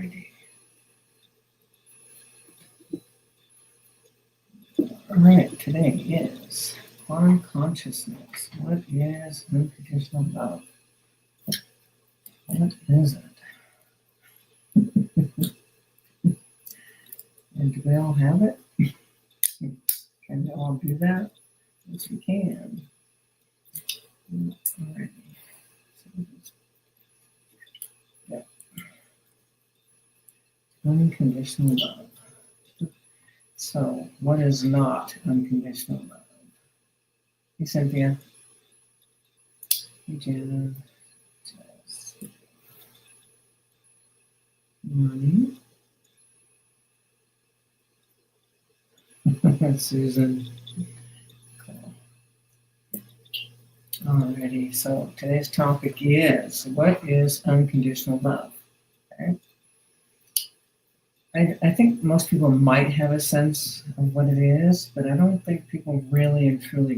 Alrighty. All right, today is quantum consciousness. What is unconditional love? What is it? And do we all have it? Can we all do that? Yes, we can. Alrighty. Yep. Unconditional love. So, what is not unconditional love? Hey, Cynthia. Hey, Jen. Morning. Susan. Cool. Alrighty, so today's topic is, what is unconditional love? Okay. I think most people might have a sense of what it is, but I don't think people really and truly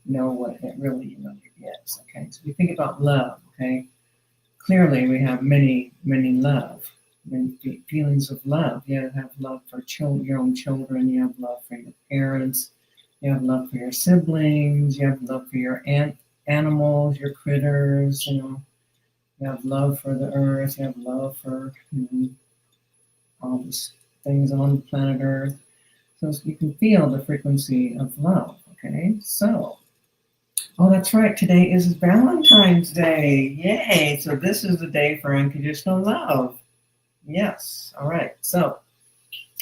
know what it really is. Okay, so we think about love. Okay, clearly we have many love, many feelings of love. You have love for your own children. You have love for your parents. You have love for your siblings. You have love for your animals, your critters. You have love for the earth. You have love for all these things on planet Earth. So you can feel the frequency of love, okay? So, oh, that's right, today is Valentine's Day. Yay! So this is the day for unconditional love. Yes, all right. So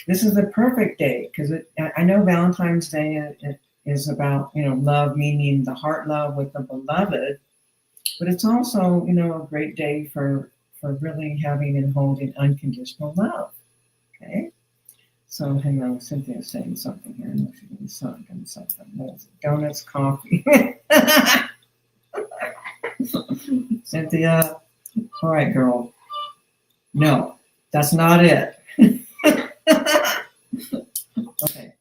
this is the perfect day because I know Valentine's Day it is about, love, meaning the heart love with the beloved, but it's also, a great day for really having and holding unconditional love. Okay, so hang on, Cynthia's saying something here. I know she's going to say something. Donuts, coffee. Cynthia, all right, girl. No, that's not it. Okay,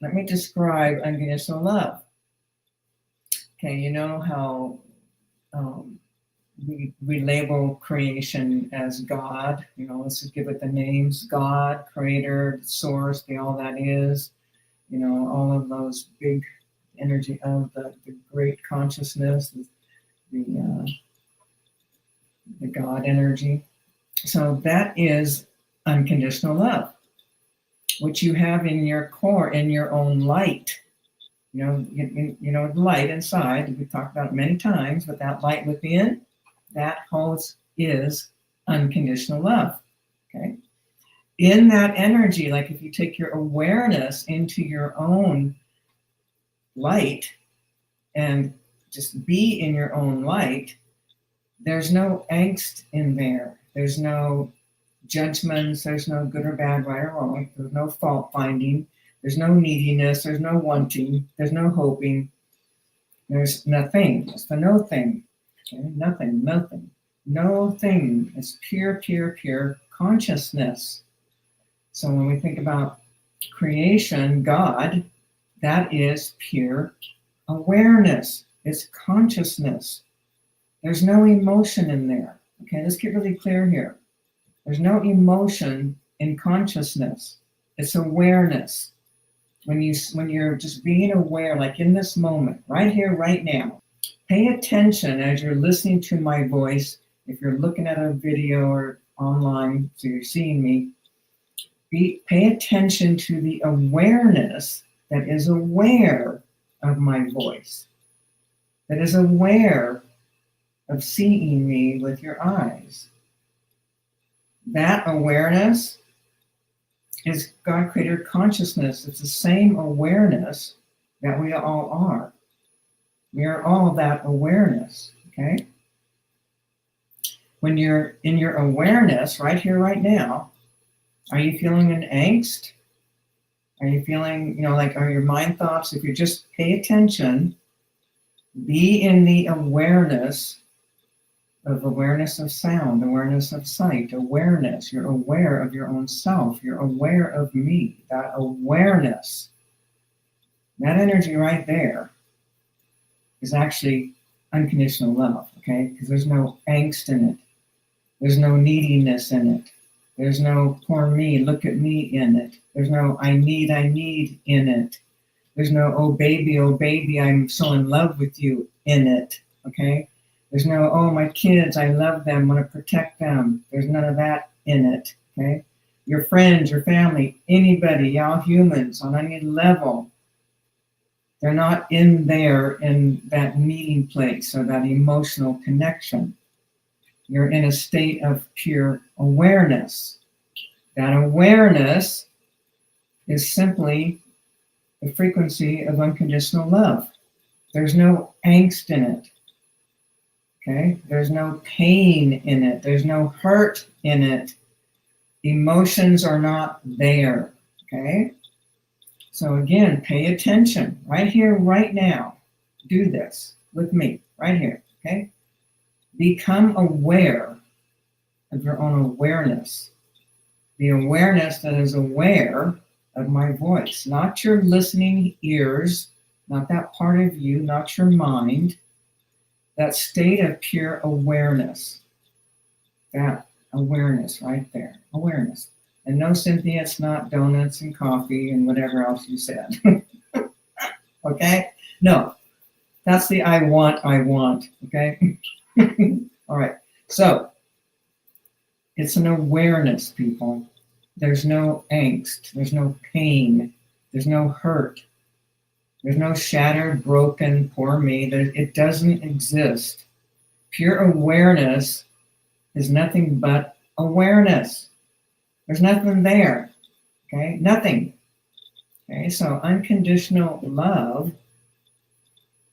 let me describe unconditional love. Okay, you know how we label creation as God, let's just give it the names: God, Creator, Source, all that is, all of those big energy of the great consciousness, the God energy. So that is unconditional love, which you have in your core, in your own light. The light inside. We've talked about it many times, but that light within, that is unconditional love. Okay. In that energy, like if you take your awareness into your own light and just be in your own light, there's no angst in there. There's no judgments. There's no good or bad, right or wrong. There's no fault finding. There's no neediness. There's no wanting. There's no hoping. There's nothing. It's the no thing. Okay? Nothing. No thing. It's pure consciousness. So when we think about creation, God, that is pure awareness. It's consciousness. There's no emotion in there. Okay, let's get really clear here. There's no emotion in consciousness. It's awareness. When you're just being aware, like in this moment, right here, right now, pay attention as you're listening to my voice. If you're looking at a video or online, so you're seeing me, pay attention to the awareness that is aware of my voice, that is aware of seeing me with your eyes. That awareness is God created consciousness. It's the same awareness that we all are. We are all that awareness, okay? When you're in your awareness, right here, right now, are you feeling an angst? Are you feeling, are your mind thoughts? If you just pay attention, be in the awareness of sound, awareness of sight, awareness. You're aware of your own self. You're aware of me. That awareness, that energy right there is actually unconditional love, okay? Because there's no angst in it. There's no neediness in it. There's no poor me, look at me in it. There's no I need in it. There's no oh baby, I'm so in love with you in it. Okay? There's no oh my kids, I love them, want to protect them. There's none of that in it. Okay? Your friends, your family, anybody, y'all humans on any level, they're not in there in that meeting place or that emotional connection. You're in a state of pure awareness. That awareness is simply the frequency of unconditional love. There's no angst in it. Okay? There's no pain in it. There's no hurt in it. Emotions are not there. Okay? So again, pay attention right here, right now. Do this with me right here. Okay? Become aware of your own awareness. The awareness that is aware of my voice, not your listening ears, not that part of you, not your mind, that state of pure awareness. That awareness right there, awareness. And no, Cynthia, it's not donuts and coffee and whatever else you said. Okay? No, that's the I want, okay? All right, so it's an awareness, people. There's no angst, there's no pain, there's no hurt, there's no shattered, broken, poor me. It doesn't exist. Pure awareness is nothing but awareness. There's nothing there, okay? Nothing. Okay, so unconditional love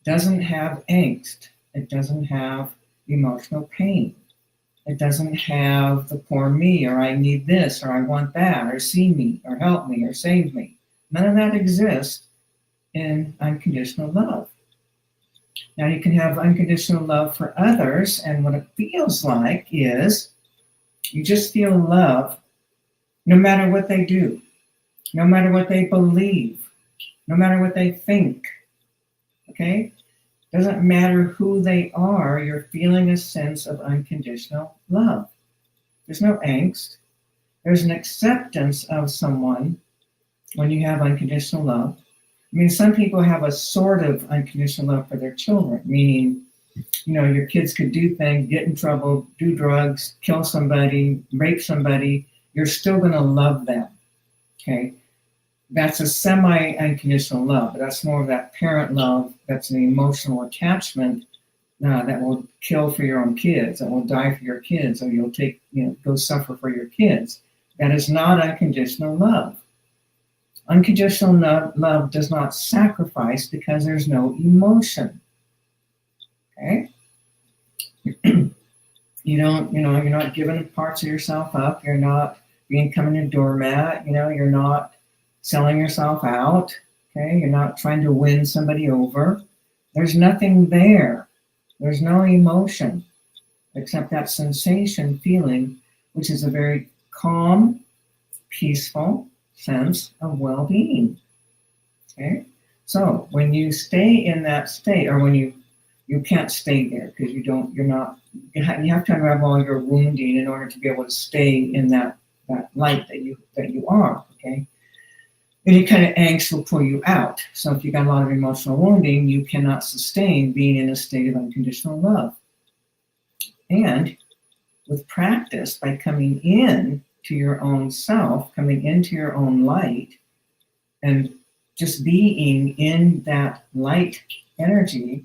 doesn't have angst. It doesn't have emotional pain. It doesn't have the poor me, or I need this, or I want that, or see me, or help me, or save me. None of that exists in unconditional love. Now you can have unconditional love for others, and what it feels like is you just feel love no matter what they do, no matter what they believe, no matter what they think. Okay? Doesn't matter who they are, you're feeling a sense of unconditional love. There's no angst. There's an acceptance of someone when you have unconditional love. I mean, some people have a sort of unconditional love for their children, meaning, you know, your kids could do things, get in trouble, do drugs, kill somebody, rape somebody. You're still going to love them. Okay? That's a semi-unconditional love, but that's more of that parent love. That's an emotional attachment that will kill for your own kids, that will die for your kids, or you'll take, go suffer for your kids. That is not unconditional love. Unconditional love does not sacrifice because there's no emotion. Okay? You're not giving parts of yourself up. You're not becoming a doormat. You're not selling yourself out, okay? You're not trying to win somebody over. There's nothing there. There's no emotion except that sensation feeling, which is a very calm, peaceful sense of well-being, okay? So when you stay in that state, or when you can't stay there because you have to unravel all your wounding in order to be able to stay in that light that you are, okay? Any kind of angst will pull you out. So if you got a lot of emotional wounding, you cannot sustain being in a state of unconditional love. And with practice, by coming in to your own self, coming into your own light, and just being in that light energy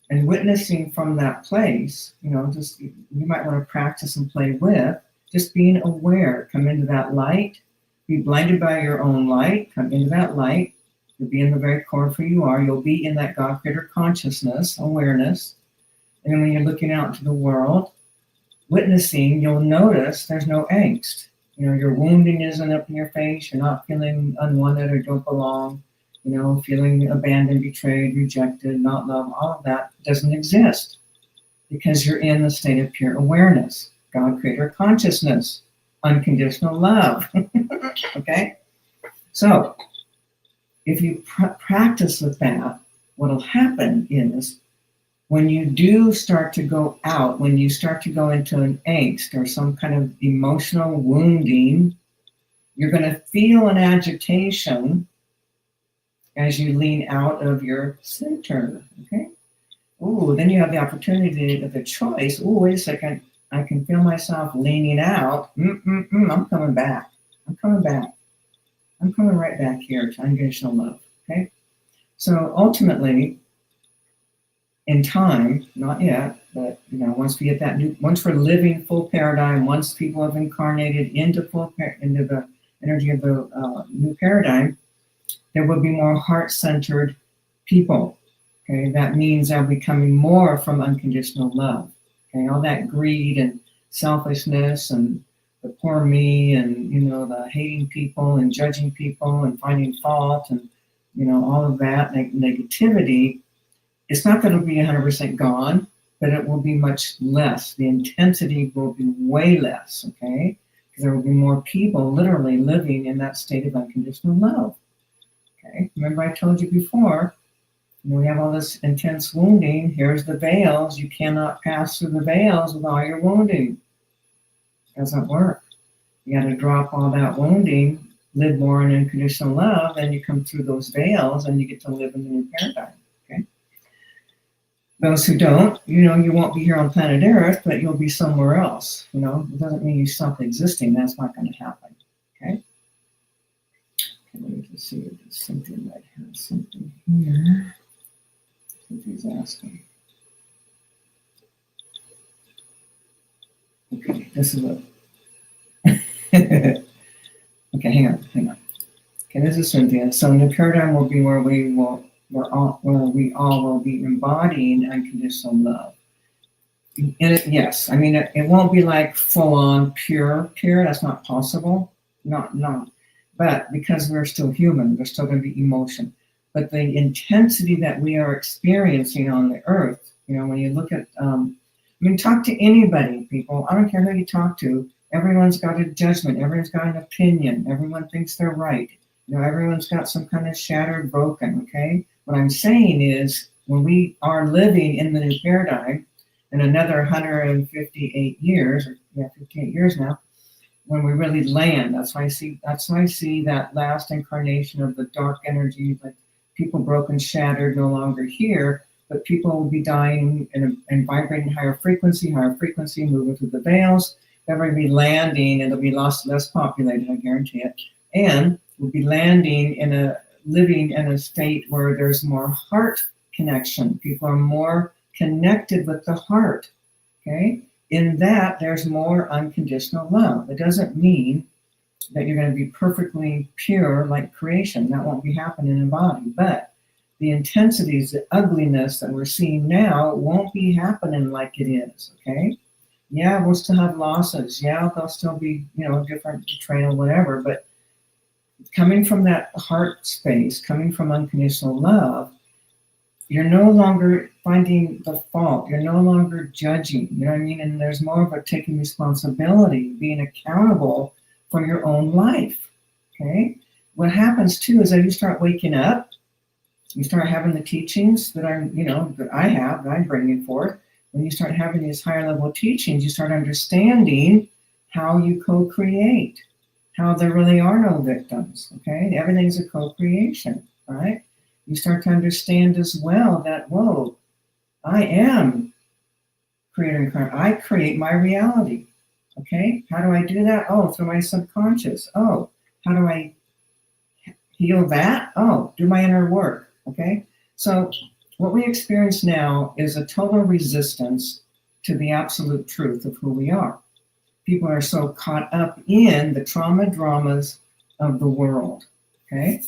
and witnessing from that place, just you might want to practice and play with, just being aware, come into that light. Be blinded by your own light, come into that light. You'll be in the very core of who you are. You'll be in that God creator consciousness, awareness. And then when you're looking out into the world, witnessing, you'll notice there's no angst. Your wounding isn't up in your face. You're not feeling unwanted or don't belong. Feeling abandoned, betrayed, rejected, not loved. All of that doesn't exist because you're in the state of pure awareness, God creator consciousness, unconditional love. Okay? So, if you practice with that, what will happen is When you do start to go out, when you start to go into an angst or some kind of emotional wounding, you're going to feel an agitation as you lean out of your center. Okay. Ooh, then you have the opportunity of the choice. Ooh, wait a second. I can feel myself leaning out. I'm coming back. I'm coming back. I'm coming right back here to unconditional love. Okay. So ultimately, in time, not yet, but once we get that once we're living full paradigm, once people have incarnated into into the energy of the new paradigm, there will be more heart-centered people. Okay, that means they're becoming more from unconditional love. Okay, all that greed and selfishness and the poor me and the hating people and judging people and finding fault and all of that negativity. It's not that it'll be 100% gone, but it will be much less. The intensity will be way less. Okay, because there will be more people literally living in that state of unconditional love. Okay, remember I told you before. We have all this intense wounding. Here's the veils. You cannot pass through the veils with all your wounding. It doesn't work. You got to drop all that wounding, live more in unconditional love, and you come through those veils and you get to live in the new paradigm. Okay. Those who don't, you won't be here on planet Earth, but you'll be somewhere else. It doesn't mean you stop existing. That's not going to happen. Okay. Let me just see if there's something might have something here. He's asking. Okay, this is what. Okay, hang on. Okay, this is Cynthia. So, new paradigm will be where we all will be embodying unconditional love. And yes, I mean it won't be like full on pure. That's not possible. Not. But because we're still human, there's still going to be emotion. But the intensity that we are experiencing on the earth, when you look at, talk to anybody, people. I don't care who you talk to. Everyone's got a judgment. Everyone's got an opinion. Everyone thinks they're right. Everyone's got some kind of shattered, broken. Okay. What I'm saying is, when we are living in the new paradigm, in another 158 years, 58 years now, when we really land, that's why I see that last incarnation of the dark energy, like people broken, shattered, no longer here, but people will be dying and vibrating higher frequency, moving through the veils. They're going to be landing, and they'll be less populated, I guarantee it. And we'll be living in a state where there's more heart connection. People are more connected with the heart. Okay? In that, there's more unconditional love. It doesn't mean that you're going to be perfectly pure like creation. That won't be happening in body. But the intensities, the ugliness that we're seeing now won't be happening like it is. Okay? Yeah, we'll still have losses. Yeah, there'll still be, different betrayal, whatever. But coming from that heart space, coming from unconditional love, you're no longer finding the fault. You're no longer judging. You know what I mean? And there's more of a taking responsibility, being accountable for your own life. Okay? What happens too is that you start waking up, you start having the teachings that I'm bringing forth. When you start having these higher level teachings, you start understanding how you co-create, how there really are no victims. Okay? Everything's a co-creation, right? You start to understand as well that, whoa, I am creator incarnate. I create my reality. Okay? How do I do that? Oh, through my subconscious. Oh, how do I heal that? Oh, do my inner work. Okay? So what we experience now is a total resistance to the absolute truth of who we are. People are so caught up in the dramas of the world. Okay?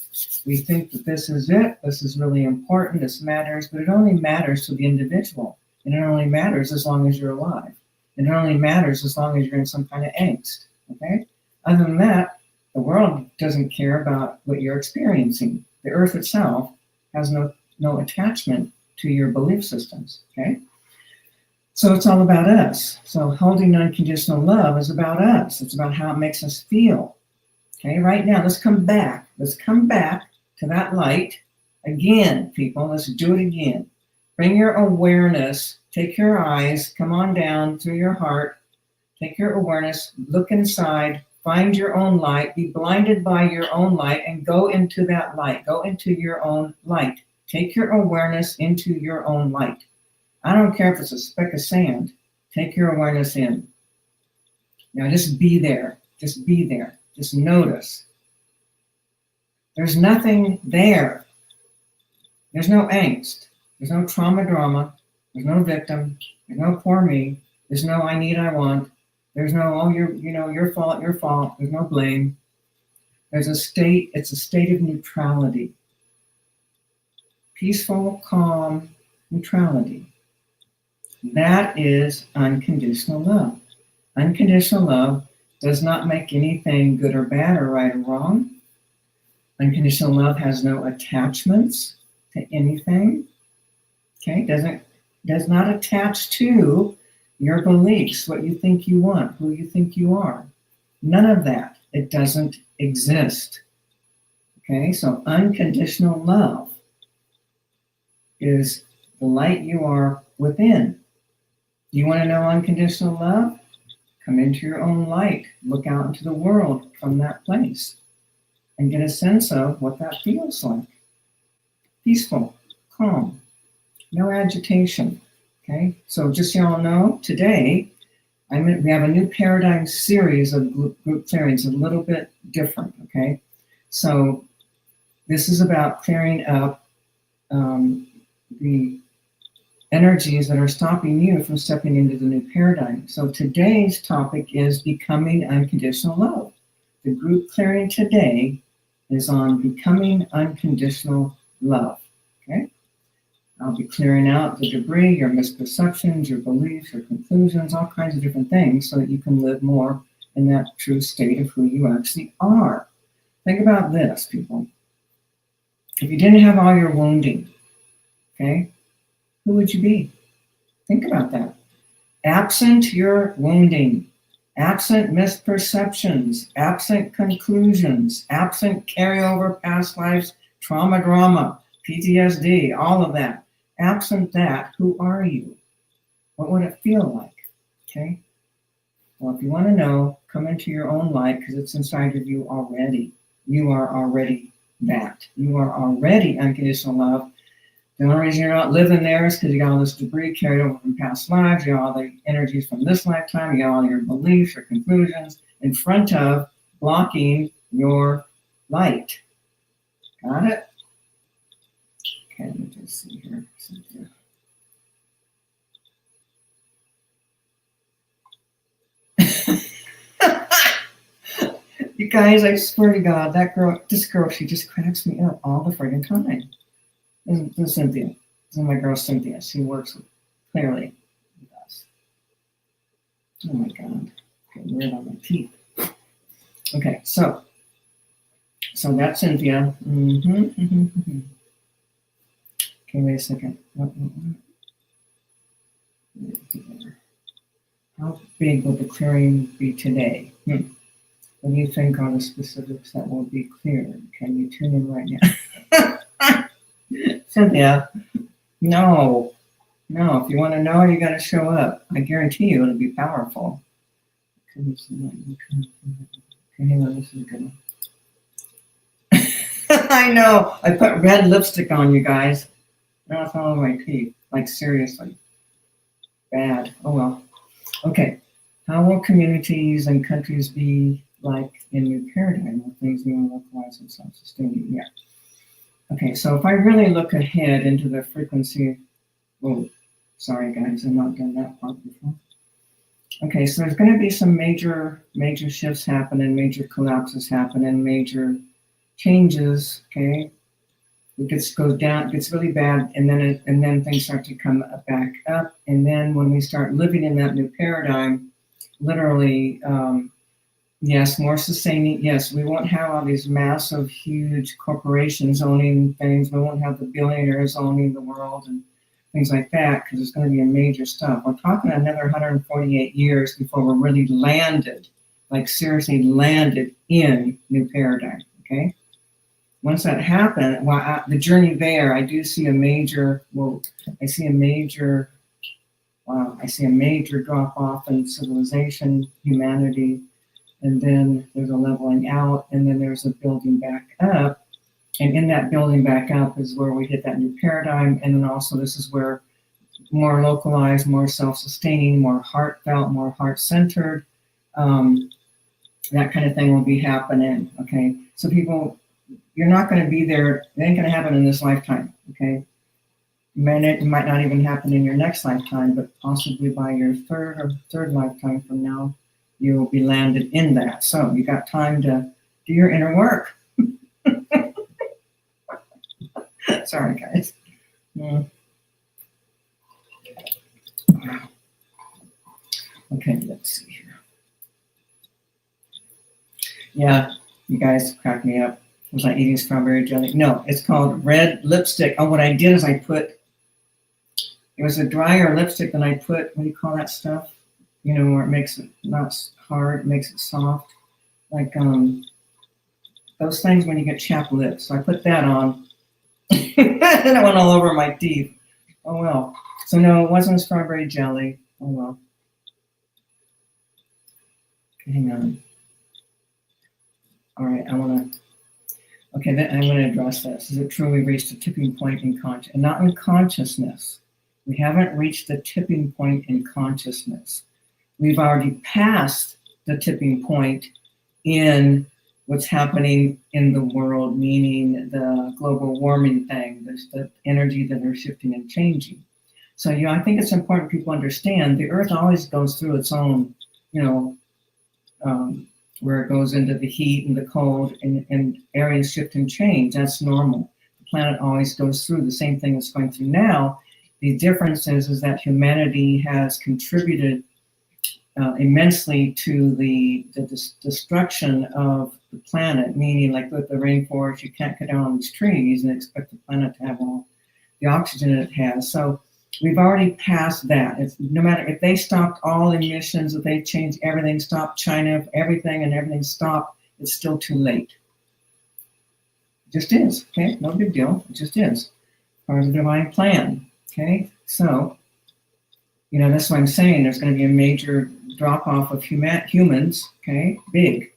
We think that this is it, this is really important, this matters, but it only matters to the individual. And it only matters as long as you're alive. And it only matters as long as you're in some kind of angst. Okay? Other than that, the world doesn't care about what you're experiencing. The earth itself has no attachment to your belief systems. Okay? So it's all about us. So holding unconditional love is about us. It's about how it makes us feel. Okay, right now, let's come back. Let's come back to that light again, people. Let's do it again. Bring your awareness, take your eyes, come on down through your heart, take your awareness, look inside, find your own light, be blinded by your own light, and go into that light. Go into your own light. Take your awareness into your own light. I don't care if it's a speck of sand. Take your awareness in. Now just be there. Just be there. Just notice. There's nothing there. There's no angst. There's no trauma drama. There's no victim. There's no poor me. There's no I need, I want. There's no, oh, your fault, your fault. There's no blame. There's a state, it's a state of neutrality. Peaceful, calm neutrality. That is unconditional love. Unconditional love does not make anything good or bad or right or wrong. Unconditional love has no attachments to anything. Okay, does not attach to your beliefs, what you think you want, who you think you are. None of that. It doesn't exist. Okay, so unconditional love is the light you are within. You want to know unconditional love? Come into your own light. Look out into the world from that place and get a sense of what that feels like. Peaceful, calm, no agitation. Okay, so just so you all know, today we have a new paradigm series of group clearings, a little bit different. Okay, so this is about clearing up the energies that are stopping you from stepping into the new paradigm. So today's topic is becoming unconditional love. The group clearing today is on becoming unconditional love. Okay. I'll be clearing out the debris, your misperceptions, your beliefs, your conclusions, all kinds of different things so that you can live more in that true state of who you actually are. Think about this, people. If you didn't have all your wounding, okay, who would you be? Think about that. Absent your wounding, absent misperceptions, absent conclusions, absent carryover past lives, trauma, drama, PTSD, all of that. Absent that, who are you? What would it feel like? Okay. Well, if you want to know, come into your own light because it's inside of you already. You are already that. You are already unconditional love. The only reason you're not living there is because you got all this debris carried over from past lives. You got all the energies from this lifetime. You got all your beliefs, your conclusions in front of blocking your light. Got it? Okay, let me just see here. You guys, I swear to God, this girl, she just cracks me up all the friggin' time. This is Cynthia. This is my girl Cynthia. She works clearly with us. Oh my God. Getting rid of my teeth. Okay, so that's Cynthia. Okay, wait a second. How big will the clearing be today? What do you think are the specifics that will be cleared? Can you tune in right now? Cynthia, no. If you want to know, you got to show up. I guarantee you it'll be powerful. Okay, hang on, this is a good one. I know. I put red lipstick on, you guys. Now it's all over my teeth. Like, seriously. Bad. Oh, well. Okay. How will communities and countries be like in new paradigm where things new and localized and self-sustaining? Yeah. Okay, so if I really look ahead into the frequency, oh, sorry guys, I've not done that part before. Okay, so there's going to be some major shifts happening, major collapses happening, major changes. Okay, it goes down, gets really bad, and then things start to come back up. And then when we start living in that new paradigm, literally, yes, more sustaining. Yes, we won't have all these massive, huge corporations owning things. We won't have the billionaires owning the world and things like that because it's going to be a major stuff. We're talking another 148 years before we're really landed, like seriously landed in new paradigm. Okay. once that happens, the journey there, I do see a major, I see a major, I see a major drop off in civilization, humanity, and then there's a leveling out, and then there's a building back up. And in that building back up is where we hit that new paradigm. And then also this is where more localized, more self-sustaining, more heartfelt, more heart-centered, that kind of thing will be happening, okay? So people, you're not going to be there. It ain't going to happen in this lifetime, okay? It might not even happen in your next lifetime, but possibly by your third lifetime from now, you will be landed in that. So you got time to do your inner work. Sorry, guys. Okay, let's see here. Yeah, you guys crack me up. Was I eating strawberry jelly? No, it's called red lipstick. Oh, what I did is it was a drier lipstick than I put, what do you call that stuff? You know, where it makes it not hard, makes it soft. Like those things when you get chapped lips. So I put that on. And it went all over my teeth. Oh well. So no, it wasn't strawberry jelly. Oh well. Okay, hang on. All right, I'm going to address this. Is it true we reached a tipping point in consciousness? And not in consciousness. We haven't reached the tipping point in consciousness. We've already passed the tipping point in what's happening in the world, meaning the global warming thing, the energy that are shifting and changing. So, I think it's important people understand the Earth always goes through its own, where it goes into the heat and the cold and areas shift and change. That's normal. The planet always goes through the same thing it's going through now. The difference is that humanity has contributed immensely to the destruction of the planet, meaning like with the rainforest, you can't cut down all these trees and expect the planet to have all the oxygen it has. So we've already passed that. It's no matter if they stopped all emissions, if they changed everything, stopped China, everything stopped, it's still too late. It just is, okay? No big deal. It just is. Part of the divine plan, okay? So, that's what I'm saying. There's going to be a major drop off of humans, okay? Big.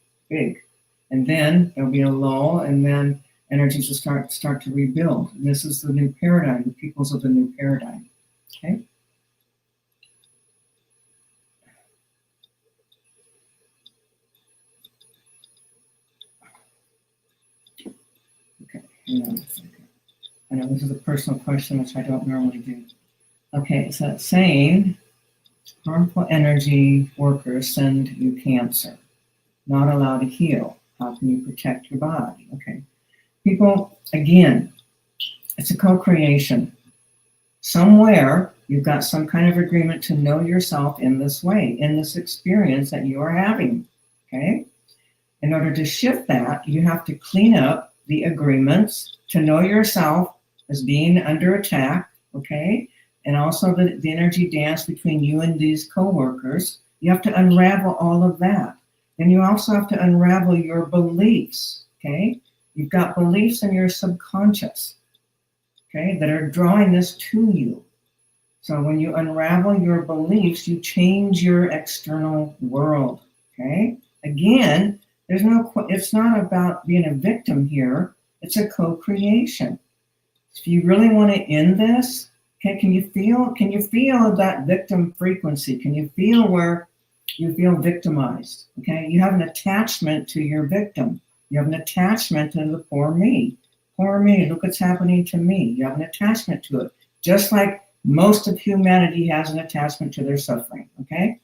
And then there'll be a lull, and then energies will start to rebuild. And this is the new paradigm, the peoples of the new paradigm. Okay. Okay, hang on a second. I know this is a personal question, which I don't normally do. Okay, so it's saying harmful energy workers send you cancer. Not allowed to heal. How can you protect your body? Okay. People, again, it's a co-creation. Somewhere you've got some kind of agreement to know yourself in this way, in this experience that you are having, okay? In order to shift that, you have to clean up the agreements to know yourself as being under attack, okay? And also the energy dance between you and these co-workers. You have to unravel all of that. Then you also have to unravel your beliefs, okay? You've got beliefs in your subconscious, okay, that are drawing this to you. So when you unravel your beliefs, you change your external world, okay? Again, it's not about being a victim here. It's a co-creation. If you really want to end this, okay, can you feel that victim frequency? Can you feel where you feel victimized, okay? You have an attachment to your victim. You have an attachment to the poor me. Poor me, look what's happening to me. You have an attachment to it. Just like most of humanity has an attachment to their suffering, okay?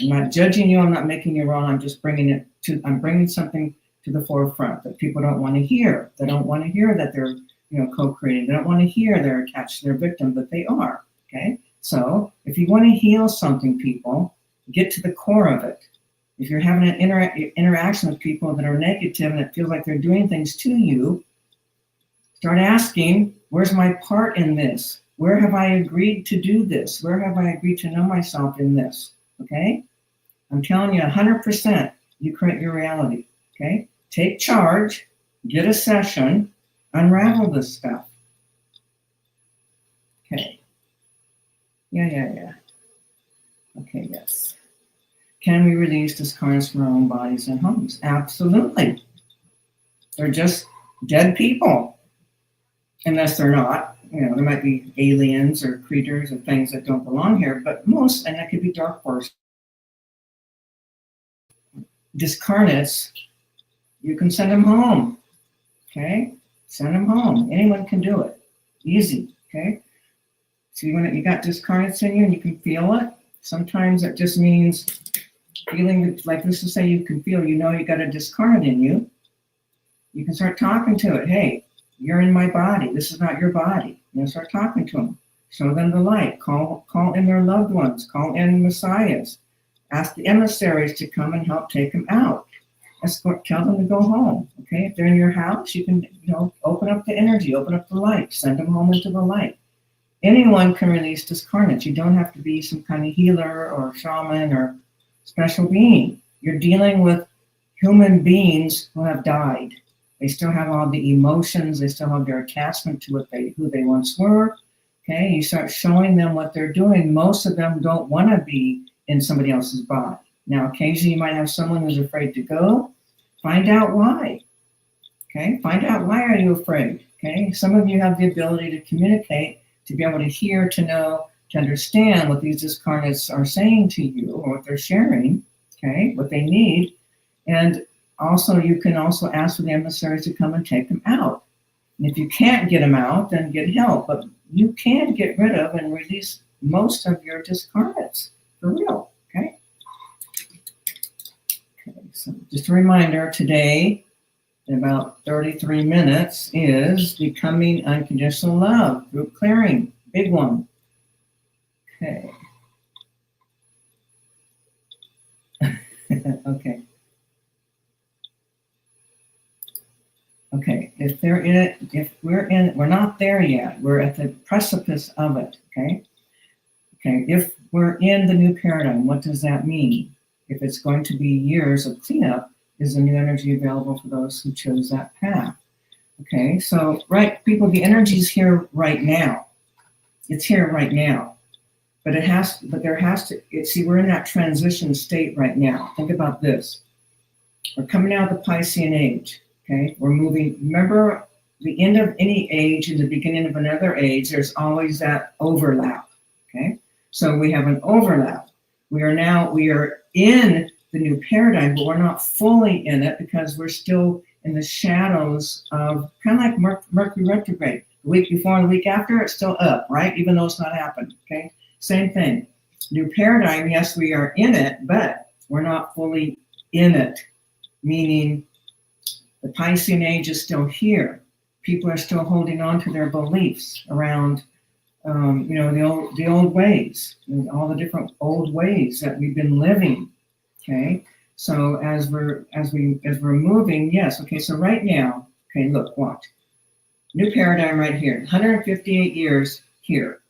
I'm not judging you, I'm not making you wrong, I'm bringing something to the forefront that people don't want to hear. They don't want to hear that they're, co-creating. They don't want to hear they're attached to their victim, but they are, okay? So if you want to heal something, people, get to the core of it. If you're having an interaction with people that are negative and it feels like they're doing things to you, start asking, where's my part in this? Where have I agreed to do this? Where have I agreed to know myself in this? Okay? I'm telling you 100%, you create your reality. Okay? Take charge, get a session, Unravel this stuff. Okay. Yeah. Okay, yes. Can we release discarnates from our own bodies and homes? Absolutely. They're just dead people. Unless they're not. There might be aliens or creatures or things that don't belong here, but most, and that could be dark force. Discarnates, you can send them home. Okay? Send them home. Anyone can do it. Easy. Okay? So when you got discarnates in you and you can feel it, sometimes it just means feeling, like let's just say you can feel, you got a discarnate in you. You can start talking to it. Hey, you're in my body. This is not your body. Start talking to them. Show them the light. Call in their loved ones. Call in messiahs. Ask the emissaries to come and help take them out. Tell them to go home. Okay, if they're in your house, you can open up the energy, open up the light, send them home into the light. Anyone can release discarnates. You don't have to be some kind of healer or shaman or special being. You're dealing with human beings who have died. They still have all the emotions. They still have their attachment to who they once were. Okay, you start showing them what they're doing. Most of them don't want to be in somebody else's body. Now, occasionally you might have someone who's afraid to go. Find out why. Okay, find out why are you afraid. Okay, some of you have the ability to communicate, to be able to hear, to know, to understand what these discarnates are saying to you or what they're sharing. Okay, what they need, and also, you can also ask for the emissaries to come and take them out. And if you can't get them out, then get help. But you can get rid of and release most of your discarnates, for real, okay? Okay, so just a reminder, today, in about 33 minutes, is Becoming Unconditional Love, group clearing, big one. Okay. Okay. Okay, we're not there yet. We're at the precipice of it, okay? Okay, if we're in the new paradigm, what does that mean? If it's going to be years of cleanup, is the new energy available for those who chose that path? Okay, so, right, people, the energy's here right now. It's here right now. But we're in that transition state right now. Think about this. We're coming out of the Piscean age. Okay, we're moving. Remember, the end of any age and the beginning of another age, there's always that overlap. Okay, so we have an overlap. We are in the new paradigm, but we're not fully in it because we're still in the shadows of kind of like Mercury retrograde. The week before and the week after, it's still up, right? Even though it's not happened. Okay, same thing. New paradigm, yes, we are in it, but we're not fully in it, meaning the Piscean age is still here. People are still holding on to their beliefs around, the old ways, all the different old ways that we've been living. Okay, so as we're moving, yes. Okay, so right now, okay, look, watch. New paradigm right here, 158 years here.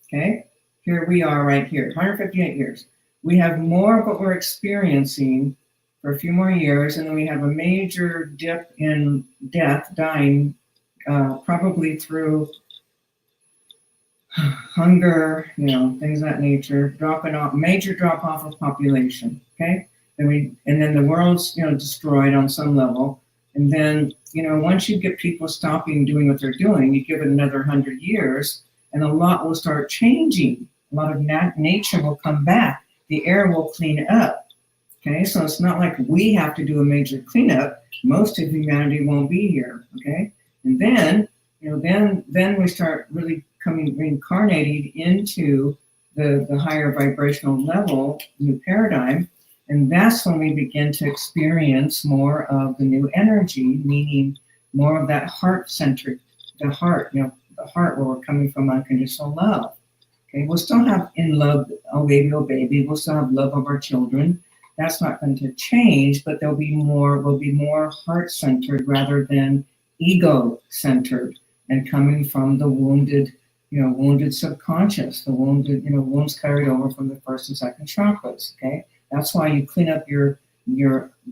Okay, here we are right here, 158 years. We have more of what we're experiencing for a few more years, and then we have a major dip in death, dying, probably through hunger, things of that nature, major drop off of population. Okay, and then the world's destroyed on some level, and then once you get people stopping doing what they're doing, you give it another 100 years, and a lot will start changing. A lot of nature will come back. The air will clean up. Okay, so it's not like we have to do a major cleanup. Most of humanity won't be here. Okay, and then then we start really reincarnated into the higher vibrational level, new paradigm, and that's when we begin to experience more of the new energy, meaning more of that heart-centered, the heart where we're coming from unconditional love. Okay, we'll still have in love, oh baby, we'll still have love of our children. That's not going to change, but we'll be more heart-centered rather than ego-centered, and coming from the wounded subconscious, the wounds carried over from the first and second chakras. Okay, that's why you clean up your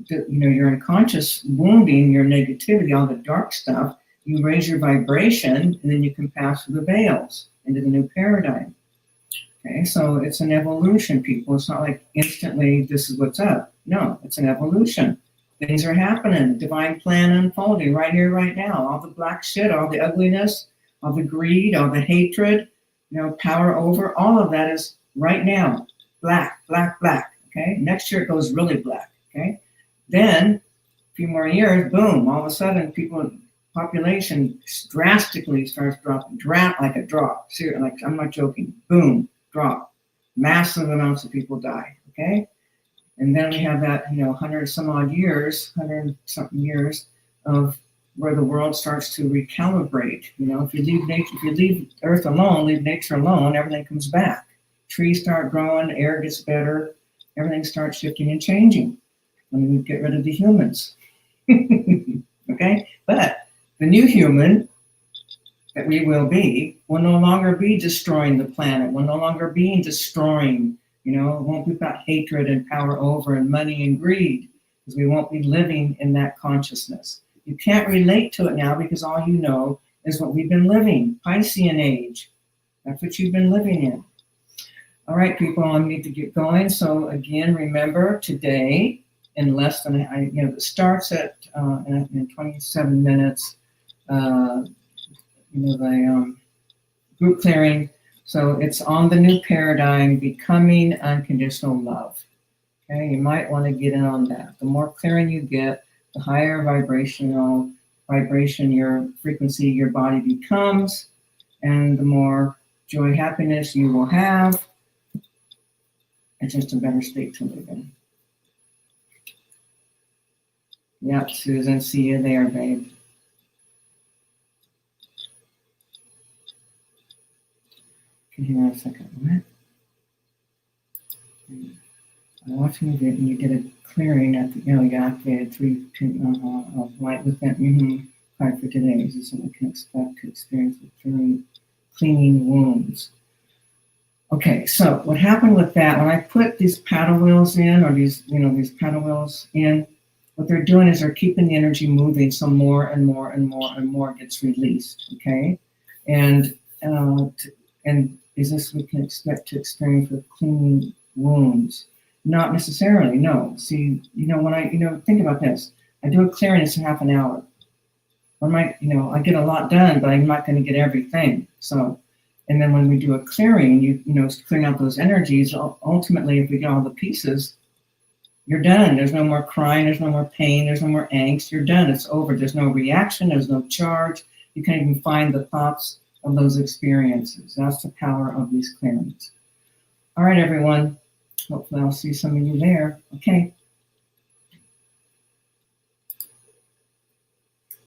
unconscious wounding, your negativity, all the dark stuff. you raise your vibration, and then you can pass through the veils into the new paradigm. Okay, so it's an evolution, people. It's not like instantly this is what's up. No, it's an evolution. Things are happening. Divine plan unfolding right here, right now. All the black shit, all the ugliness, all the greed, all the hatred, power over, all of that is right now. Black, black, black. Okay, next year it goes really black. Okay, then a few more years, boom, all of a sudden population drastically starts dropping, like a drop. Seriously, like I'm not joking. Boom, drop. Massive amounts of people die. Okay, and then we have that 100 something years of where the world starts to recalibrate. If you leave nature, if you leave Earth alone, leave nature alone, everything comes back. Trees start growing, air gets better, everything starts shifting and changing. When we get rid of the humans. Okay, but the new human that we will no longer be destroying the planet, will no longer be destroying, it won't be about hatred and power over and money and greed, because we won't be living in that consciousness. You can't relate to it now because all you know is what we've been living, Piscean age. That's what you've been living in. All right, people, I need to get going. So again, remember today, in less than, it starts at in 27 minutes, the group clearing. So it's on the new paradigm, becoming unconditional love. Okay, you might want to get in on that. The more clearing you get, the higher vibration your frequency, your body becomes, and the more joy, happiness you will have. It's just a better state to live in. Yep, Susan, see you there, babe. Hang on a second. What? I'm watching you and you did a clearing at the, you activated 3 of light within. Card for today is what we can expect to experience with cleaning wounds. Okay, so what happened with that, when I put these paddle wheels in, or these paddle wheels in, what they're doing is they're keeping the energy moving, so more and more and more and more gets released, okay? And is this we can expect to experience with cleaning wounds? Not necessarily, no. See, when I, think about this. I do a clearing, it's half an hour. I get a lot done, but I'm not going to get everything. So, and then when we do a clearing, clearing out those energies, ultimately, if we get all the pieces, you're done. There's no more crying. There's no more pain. There's no more angst. You're done. It's over. There's no reaction. There's no charge. You can't even find the thoughts of those experiences. That's the power of these clearings. All right, everyone. Hopefully I'll see some of you there. Okay.